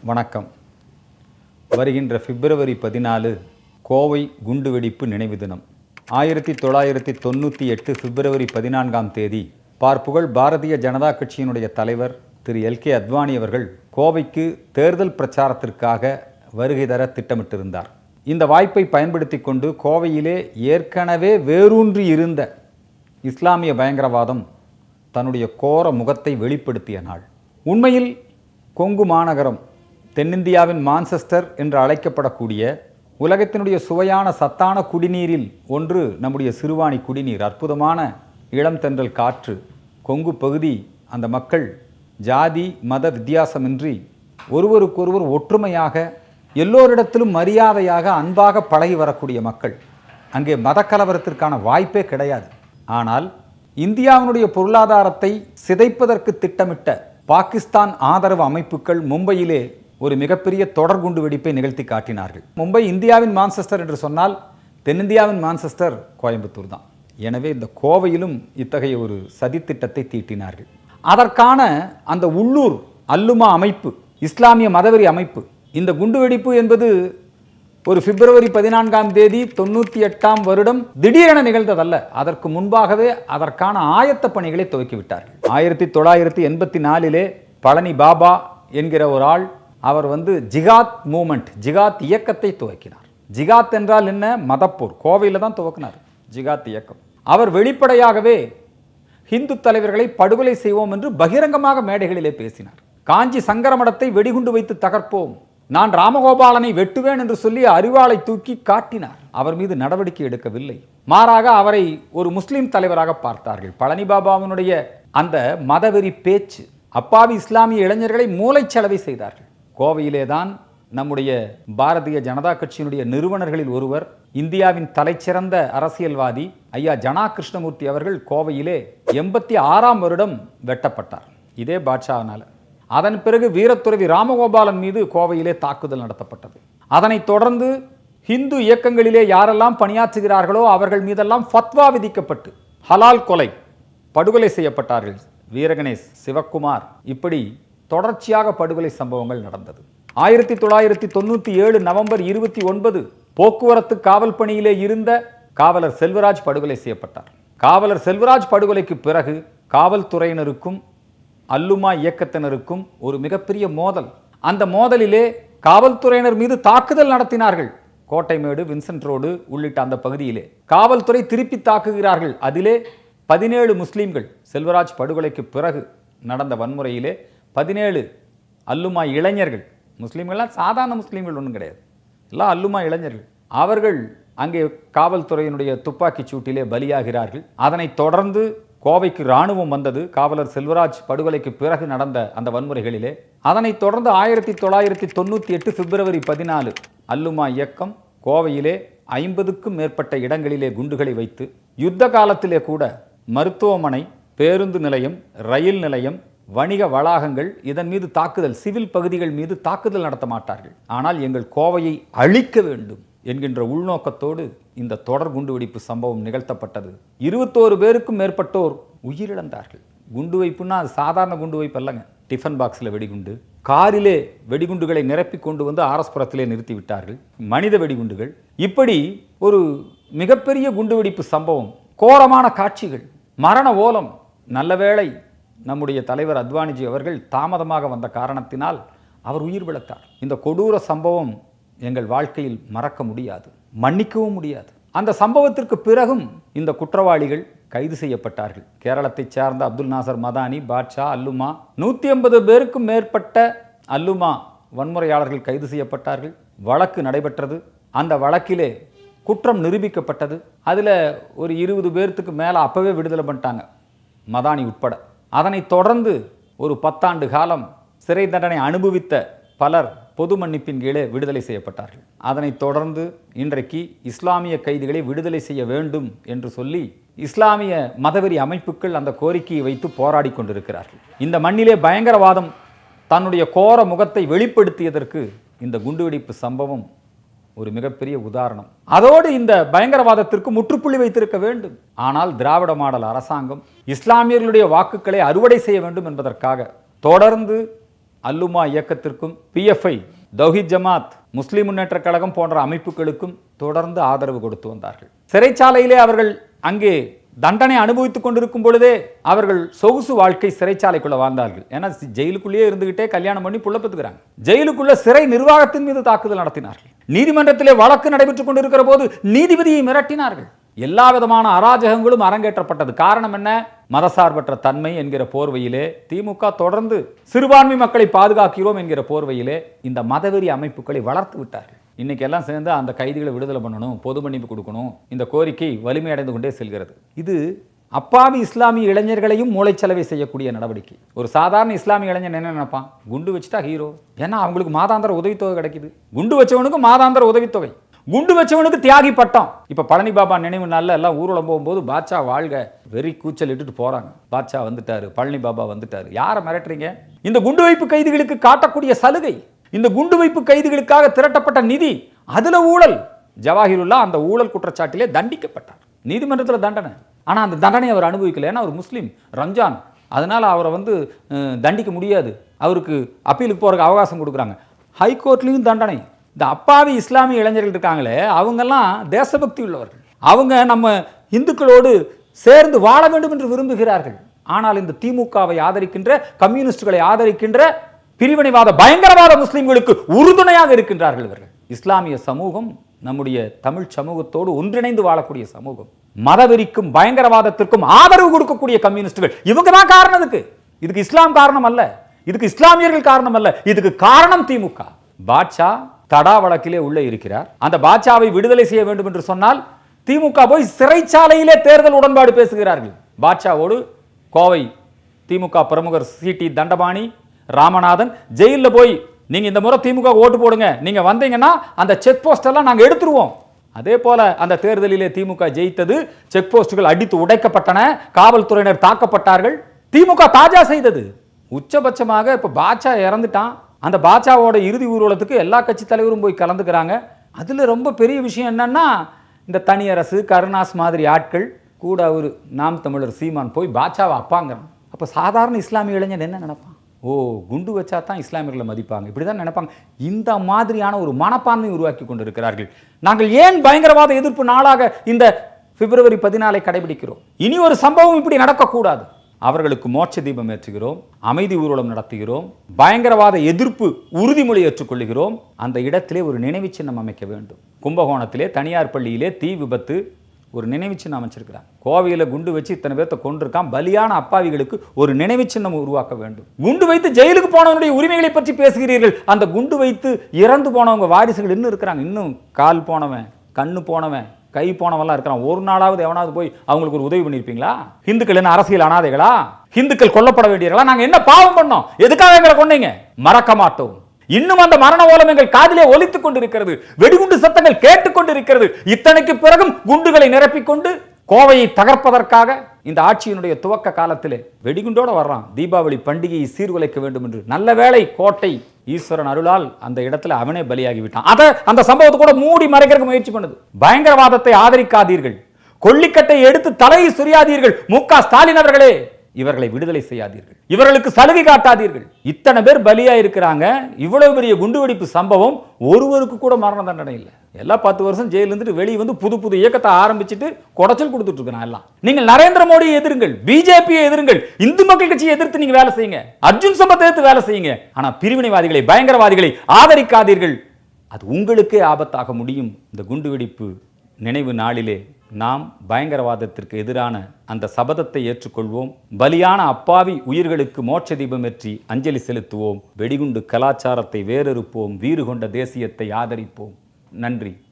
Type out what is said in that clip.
வணக்கம். வருகின்ற பிப்ரவரி 14 கோவை குண்டுவெடிப்பு நினைவு தினம். 1998 பிப்ரவரி 14ஆம் தேதி பார்ப்புகழ் பாரதிய ஜனதா கட்சியினுடைய தலைவர் திரு எல்கே அத்வானி அவர்கள் கோவைக்கு தேர்தல் பிரச்சாரத்திற்காக வருகை தர திட்டமிட்டிருந்தார். இந்த வாய்ப்பை பயன்படுத்தி கொண்டு கோவையிலே ஏற்கனவே வேரூன்றி இருந்த இஸ்லாமிய பயங்கரவாதம் தன்னுடைய கோர முகத்தை வெளிப்படுத்திய நாள். உண்மையில் கொங்கு மாநகரம், தென்னிந்தியாவின் மான்செஸ்டர் என்று அழைக்கப்படக்கூடிய உலகத்தினுடைய சுவையான சத்தான குடிநீரில் ஒன்று நம்முடைய சிறுவாணி குடிநீர். அற்புதமான இளம் தென்றல் காற்று. கொங்கு பகுதி அந்த மக்கள் ஜாதி மத வித்தியாசமின்றி ஒருவருக்கொருவர் ஒற்றுமையாக எல்லோரிடத்திலும் மரியாதையாக அன்பாக பழகி வரக்கூடிய மக்கள். அங்கே மத கலவரத்திற்கான வாய்ப்பே கிடையாது. ஆனால் இந்தியாவினுடைய பொருளாதாரத்தை சிதைப்பதற்கு திட்டமிட்ட பாகிஸ்தான் ஆதரவு அமைப்புகள் மும்பையிலே ஒரு மிகப்பெரிய தொடர் குண்டு வெடிப்பை நிகழ்த்தி காட்டினார்கள். மும்பை இந்தியாவின் மான்செஸ்டர் என்று சொன்னால் தென்னிந்தியாவின் மான்செஸ்டர் கோயம்புத்தூர் தான். எனவே இந்த கோவையிலும் இத்தகைய ஒரு சதித்திட்டத்தை தீட்டினார்கள். அதற்கான அந்த உள்ளூர் அல்லுமா அமைப்பு, இஸ்லாமிய மதவெறி அமைப்பு, இந்த குண்டுவெடிப்பு என்பது ஒரு பிப்ரவரி 14ஆம் தேதி 98ஆம் வருடம் திடீரென நிகழ்ந்ததல்ல. அதற்கு முன்பாகவே அதற்கான ஆயத்த பணிகளை துவக்கிவிட்டார்கள். 1984 பழனி பாபா என்கிற ஒரு ஆள், அவர் ஜிகாத் மூமெண்ட், ஜிகாத் இயக்கத்தை துவக்கினார். ஜிகாத் என்றால் என்ன? மதப்போர். கோவையில் தான் துவக்கினார் ஜிகாத் இயக்கம். அவர் வெளிப்படையாகவே ஹிந்து தலைவர்களை படுகொலை செய்வோம் என்று பகிரங்கமாக மேடைகளிலே பேசினார். காஞ்சி சங்கர மடத்தை வெடிகுண்டு வைத்து தகர்ப்போம், நான் ராமகோபாலனை வெட்டுவேன் என்று சொல்லி அரிவாளை தூக்கி காட்டினார். அவர் மீது நடவடிக்கை எடுக்கவில்லை. மாறாக அவரை ஒரு முஸ்லிம் தலைவராக பார்த்தார்கள். பழனி பாபாவினுடைய அந்த மதவெறி பேச்சு அப்பாவி இஸ்லாமிய இளைஞர்களை மூளைச்சலவை செய்தார்கள். கோவையிலே தான் நம்முடைய பாரதிய ஜனதா கட்சியினுடைய நிறுவனர்களில் ஒருவர், இந்தியாவின் தலைச்சிறந்த அரசியல்வாதி ஐயா ஜனா கிருஷ்ணமூர்த்தி அவர்கள் கோவையிலே 86ஆம் வருடம் வெட்டப்பட்டார், இதே பாட்ஷாவினால. அதன் பிறகு வீரத்துறவி ராமகோபாலன் மீது கோவையிலே தாக்குதல் நடத்தப்பட்டது. அதனைத் தொடர்ந்து ஹிந்து இயக்கங்களிலே யாரெல்லாம் பணியாற்றுகிறார்களோ அவர்கள் மீதெல்லாம் ஃபத்வா விதிக்கப்பட்டு ஹலால் கொலை, படுகொலை செய்யப்பட்டார்கள். வீரகணேஷ், சிவக்குமார், இப்படி தொடர்ச்சியாக படுகொலை சம்பவங்கள் நடந்தது. 1997 நவம்பர் 29 போக்குவரத்து காவல் பணியிலே இருந்த காவலர் செல்வராஜ் படுகொலை செய்யப்பட்டார். காவலர் செல்வராஜ் படுகொலைக்கு பிறகு காவல்துறையினருக்கும் அல்லுமா இயக்கத்தினருக்கும் ஒரு மிகப்பெரிய மோதல். அந்த மோதலிலே காவல்துறையினர் மீது தாக்குதல் நடத்தினார்கள். கோட்டைமேடு, வின்சென்ட் ரோடு உள்ளிட்ட அந்த பகுதியிலே காவல்துறை திருப்பி தாக்குகிறார்கள். அதிலே 17 முஸ்லீம்கள். செல்வராஜ் படுகொலைக்கு பிறகு நடந்த வன்முறையிலே 17 அல்லுமா இளைஞர்கள், முஸ்லீம்கள்லாம் சாதாரண முஸ்லீம்கள் ஒன்றும் கிடையாது, எல்லாம் அல்லுமா இளைஞர்கள், அவர்கள் அங்கே காவல்துறையினுடைய துப்பாக்கி சூட்டிலே பலியாகிறார்கள். அதனைத் தொடர்ந்து கோவைக்கு இராணுவம் வந்தது காவலர் செல்வராஜ் படுகொலைக்கு பிறகு நடந்த அந்த வன்முறைகளிலே. அதனைத் தொடர்ந்து 1998 பிப்ரவரி 14 அல்லுமா இயக்கம் கோவையிலே 50க்கும் மேற்பட்ட இடங்களிலே குண்டுகளை வைத்து, யுத்த காலத்திலே கூட மருத்துவமனை, பேருந்து நிலையம், ரயில் நிலையம், வணிக வளாகங்கள், இதன் மீது தாக்குதல், சிவில் பகுதிகள் மீது தாக்குதல் நடத்த மாட்டார்கள், ஆனால் எங்கள் கோவையை அழிக்க வேண்டும் என்கின்ற உள்நோக்கத்தோடு இந்த தொடர் குண்டுவெடிப்பு சம்பவம் நிகழ்த்தப்பட்டது. 21 பேருக்கும் மேற்பட்டோர் உயிரிழந்தார்கள். குண்டு வைப்புன்னா அது சாதாரண குண்டு வைப்பு அல்லங்க. டிஃபன் பாக்ஸில் வெடிகுண்டு, காரிலே வெடிகுண்டுகளை நிரப்பி கொண்டு வந்து ஆர்எஸ்புரத்திலே நிறுத்தி விட்டார்கள், மனித வெடிகுண்டுகள், இப்படி ஒரு மிகப்பெரிய குண்டுவெடிப்பு சம்பவம். கோரமான காட்சிகள், மரண ஓலம். நல்லவேளை நம்முடைய தலைவர் அத்வானிஜி அவர்கள் தாமதமாக வந்த காரணத்தினால் அவர் உயிர் பிழைத்தார். இந்த கொடூர சம்பவம் எங்கள் வாழ்க்கையில் மறக்க முடியாது, மன்னிக்கவும் முடியாது. அந்த சம்பவத்திற்கு பிறகும் இந்த குற்றவாளிகள் கைது செய்யப்பட்டார்கள். கேரளத்தைச் சேர்ந்த அப்துல் நாசர் மதானி, பாட்ஷா, அல்லுமா, 150 பேருக்கும் மேற்பட்ட அல்லுமா வன்முறையாளர்கள் கைது செய்யப்பட்டார்கள். வழக்கு நடைபெற்றது. அந்த வழக்கிலே குற்றம் நிரூபிக்கப்பட்டது. அதில் ஒரு 20 பேர்த்துக்கு மேலே அப்பவே விடுதலை பண்ணிட்டாங்க, மதானி உட்பட. அதனைத் தொடர்ந்து ஒரு 10 ஆண்டு காலம் சிறை தண்டனை அனுபவித்த பலர் பொது மன்னிப்பின் கீழே விடுதலை செய்யப்பட்டார்கள். அதனைத் தொடர்ந்து இன்றைக்கு இஸ்லாமிய கைதிகளை விடுதலை செய்ய வேண்டும் என்று சொல்லி இஸ்லாமிய மதவெறி அமைப்புகள் அந்த கோரிக்கையை வைத்து போராடி கொண்டிருக்கிறார்கள். இந்த மண்ணிலே பயங்கரவாதம் தன்னுடைய கோர முகத்தை வெளிப்படுத்தியதற்கு இந்த குண்டுவெடிப்பு சம்பவம் ஒரு மிகப்பெரிய உதாரணம். அதோடு இந்த பயங்கரவாதத்திற்கு முற்றுப்புள்ளி வைத்திருக்க வேண்டும். ஆனால் திராவிட மாடல் அரசாங்கம் இஸ்லாமியர்களுடைய வாக்குகளை அறுவடை செய்ய வேண்டும் என்பதற்காக தொடர்ந்து அல்லுமா இயக்கத்திற்கும், PFI, தௌஹீத் ஜமாத், முஸ்லிம் முன்னேற்ற கழகம் போன்ற அமைப்புகளுக்கும் தொடர்ந்து ஆதரவு கொடுத்து வந்தார்கள். சிறைச்சாலையிலே அவர்கள் அங்கே தண்டனை அனுபவித்துக் கொண்டிருக்கும் பொழுதே அவர்கள் சொகுசு வாழ்க்கை சிறைச்சாலைக்குள்ள வாழ்ந்தார்கள். ஏன்னா ஜெயிலுக்குள்ளேயே இருந்துகிட்டே கல்யாணம் பண்ணி புள்ள பெத்துக்கிறாங்க. ஜெயிலுக்குள்ள சிறை நிர்வாகத்தின் மீது தாக்குதல் நடத்தினார்கள். நீதிமன்றத்திலே வழக்கு நடைபெற்றுக் கொண்டிருக்கிற போது நீதிபதியை மிரட்டினார்கள். எல்லா விதமான அராஜகங்களும் அரங்கேற்றப்பட்டது. காரணம் என்ன? மதசார்பற்ற தன்மை என்கிற போர்வையிலே திமுக தொடர்ந்து சிறுபான்மை மக்களை பாதுகாக்கிறோம் என்கிற போர்வையிலே இந்த மதவெறி அமைப்புகளை வளர்த்து விட்டார்கள். இன்னைக்கு எல்லாம் சேர்ந்து அந்த கைதிகளை விடுதலை பண்ணணும், பொது மன்னிப்பு கொடுக்கணும், இந்த கோரிக்கை வலிமையடைந்து கொண்டே செல்கிறது. இது அப்பாவி இஸ்லாமிய இளைஞர்களையும் மூளைச்சலவை செய்யக்கூடிய நடவடிக்கை. ஒரு சாதாரண இஸ்லாமிய இளைஞன் என்ன நினைப்பான்? குண்டு வச்சுட்டா ஹீரோ. ஏன்னா அவங்களுக்கு மாதாந்திர உதவித்தொகை கிடைக்குது. குண்டு வச்சவனுக்கு மாதாந்திர உதவித்தொகை, குண்டு வச்சவனுக்கு தியாகி பட்டம். இப்ப பழனி பாபா நினைவு நாள்ல எல்லாம் ஊர்வலம் போகும்போது பாட்சா வாழ்க வெறி கூச்சல் இட்டுட்டு போறாங்க. பாட்சா வந்துட்டாரு, பழனி பாபா வந்துட்டாரு. யாரை மிரட்டுறீங்க? இந்த குண்டு வைப்பு கைதிகளுக்கு காட்டக்கூடிய சலுகை, இந்த குண்டு வைப்பு கைதிகளுக்காக திரட்டப்பட்ட நிதி, அதுல ஊழல். ஜவாஹிருல்லா அந்த ஊழல் குற்றச்சாட்டிலே தண்டிக்கப்பட்டார். நீதிமன்றத்தில் தண்டனை. ஆனா அந்த தண்டனை அவர் அனுபவிக்கல. ஏன்னா அவர் முஸ்லீம், ரம்ஜான். அதனால அவரை தண்டிக்க முடியாது. அவருக்கு அப்பீலுக்கு போறதுக்கு அவகாசம் கொடுக்குறாங்க. ஹைகோர்ட்லையும் தண்டனை. இந்த அப்பாவி இஸ்லாமிய இளைஞர்கள் இருக்காங்களே, அவங்கெல்லாம் தேசபக்தி உள்ளவர்கள். அவங்க நம்ம இந்துக்களோடு சேர்ந்து வாழ வேண்டும் என்று விரும்புகிறார்கள். ஆனால் இந்த திமுகவை ஆதரிக்கின்ற, கம்யூனிஸ்டுகளை ஆதரிக்கின்ற பிரிவினைவாத பயங்கரவாத முஸ்லிம்களுக்கு உறுதுணையாக இருக்கின்றார்கள் இவர்கள். இஸ்லாமிய சமூகம் நம்முடைய தமிழ் சமூகத்தோடு ஒன்றிணைந்து வாழக்கூடிய சமூகம். மதவெறிக்கும் பயங்கரவாதத்திற்கும் ஆதரவு கொடுக்கக்கூடிய கம்யூனிஸ்டுகள் இவங்க தான் காரணம். இதுக்கு இஸ்லாம் காரணம் அல்ல, இதுக்கு இஸ்லாமியர்கள் காரணம் அல்ல, இதுக்கு காரணம் திமுக. பாட்சா தடா வழக்கிலே உள்ளே இருக்கிறார். அந்த பாட்சாவை விடுதலை செய்ய வேண்டும் என்று சொன்னால் திமுக போய் சிறைச்சாலையிலே தேர்தல் உடன்பாடு பேசுகிறார்கள். பாட்சாவோடு கோவை திமுக பிரமுகர் CT தண்டபாணி, ராமநாதன் ஜெயிலில் போய் நீங்க இந்த முறை திமுக ஓட்டு போடுங்க, நீங்க வந்தீங்கன்னா அந்த செக் போஸ்ட் எல்லாம் நாங்க எடுத்துருவோம். அதே போல அந்த தேர்தலிலே திமுக ஜெயித்தது. செக் போஸ்டுகள் அடித்து உடைக்கப்பட்டன, காவல்துறையினர் தாக்கப்பட்டார்கள். திமுக தாஜா செய்தது. உச்சபட்சமாக இப்ப பாட்சா இறந்துட்டான். அந்த பாட்சாவோட இறுதி ஊர்வலத்துக்கு எல்லா கட்சி தலைவரும் போய் கலந்துக்கிறாங்க. அதுல ரொம்ப பெரிய விஷயம் என்னன்னா, இந்த தனியரசு, கருணாஸ் மாதிரி ஆட்கள் கூட ஒரு நாம் தமிழர் சீமான் போய் பாட்சாவை அப்பாங்கிறான். அப்ப சாதாரண இஸ்லாமிய இளைஞன் என்ன நினைப்பான்? ஓ, குண்டு வச்சா தான் இஸ்லாமியர்களை மதிப்பாங்க, இப்படிதான் நினைப்பாங்க. இந்த மாதிரியான ஒரு மனப்பான்மை உருவாக்கி கொண்டிருக்கிறார்கள். நாங்கள் ஏன் பயங்கரவாத எதிர்ப்பு நாளாக இந்த பிப்ரவரி 14 கடைபிடிக்கிறோம்? இனி ஒரு சம்பவம் இப்படி நடக்கக்கூடாது. அவர்களுக்கு மோட்ச தீபம் ஏற்றுகிறோம், அமைதி ஊர்வலம் நடத்துகிறோம், பயங்கரவாத எதிர்ப்பு உறுதிமொழி ஏற்றுக்கொள்கிறோம். அந்த இடத்திலே ஒரு நினைவு சின்னம் அமைக்க வேண்டும். கும்பகோணத்திலே தனியார் பள்ளியிலே தீ விபத்து, ஒரு நினைவு சின்னம் அமைச்சிருக்கிறாங்க. கோவையில குண்டு வச்சு இத்தனை பேர்த்த கொண்டிருக்கான். பலியான அப்பாவிகளுக்கு ஒரு நினைவு சின்னம் உருவாக்க வேண்டும். குண்டு வைத்து ஜெயிலுக்கு போனவனுடைய உரிமைகளை பற்றி பேசுகிறீர்கள். அந்த குண்டு வைத்து இறந்து போனவங்க வாரிசுகள் இன்னும் இருக்கிறாங்க. இன்னும் கால் போனவன், கண்ணு போனவன், கை போனவெல்லாம் இருக்கிறான். ஒரு நாளாவது எவனாவது போய் அவங்களுக்கு ஒரு உதவி பண்ணியிருப்பீங்களா? இந்துக்கள் என்ன அரசியல் அனாதைகளா? இந்துக்கள் கொல்லப்பட வேண்டியவர்களா? நாங்க என்ன பாவம் பண்ணோம்? எதுக்காக எங்களை கொண்டீங்க? மறக்க மாட்டோம். இன்னும் அந்த மரண ஓலம் எங்கள் காதிலே ஒலித்துக் கொண்டிருக்கிறது. வெடிகுண்டு சத்தங்கள் கேட்டுக் கொண்டிருக்கிறது. இத்தனைக்கு பிறகும் குண்டுகளை நிரப்பிக்கொண்டு கோவையை தகர்ப்பதற்காக இந்த ஆட்சியினுடைய துவக்க காலத்திலே வெடிகுண்டோட வர்றான். தீபாவளி பண்டிகையை சீர்குலைக்க வேண்டும் என்று. நல்ல வேளை கோட்டை ஈஸ்வரன் அருளால் அந்த இடத்துல அவனே பலியாகி விட்டான். அந்த சம்பவத்தை கூட மூடி மறைக்கிறதுக்கு முயற்சி பண்ணுது. பயங்கரவாதத்தை ஆதரிக்காதீர்கள், கொள்ளிக்கட்டை எடுத்து தலையை சொரியாதீர்கள். மு.க. ஸ்டாலின் அவர்களே, இவர்களை விடுதலை செய்யாதீர்கள், இவர்களுக்கு சலுகை காட்டாதீர்கள். இத்தனை பேர் பலியா இருக்கிறாங்க. இவ்வளவு பெரிய குண்டுவெடிப்பு சம்பவம், ஒருவருக்கு கூட மரண தண்டனை இல்லை. எல்லாம் 10 வருஷம் ஜெயில இருந்துட்டு வெளியே வந்து புது புது இயக்கத்தை ஆரம்பிச்சுட்டு குடைச்சல் கொடுத்துட்டு இருக்கிறான். எல்லாம் நீங்கள் நரேந்திர மோடியை எதிருங்கள், பிஜேபியை எதிருங்கள், இந்து மக்கள் கட்சியை எதிர்த்து நீங்க வேலை செய்யுங்க, அர்ஜுன் சம்பத்தை எதிர்த்து வேலை செய்யுங்க. ஆனா பிரிவினைவாதிகளை, பயங்கரவாதிகளை ஆதரிக்காதீர்கள். அது உங்களுக்கே ஆபத்தாக முடியும். இந்த குண்டுவெடிப்பு நினைவு நாளிலே நாம் பயங்கரவாதத்திற்கு எதிரான அந்த சபதத்தை ஏற்றுக்கொள்வோம். பலியான அப்பாவி உயிர்களுக்கு மோட்ச தீபம் ஏற்றி அஞ்சலி செலுத்துவோம். வெடிகுண்டு கலாச்சாரத்தை வேறறுப்போம். வீறு கொண்ட தேசியத்தை ஆதரிப்போம். நன்றி.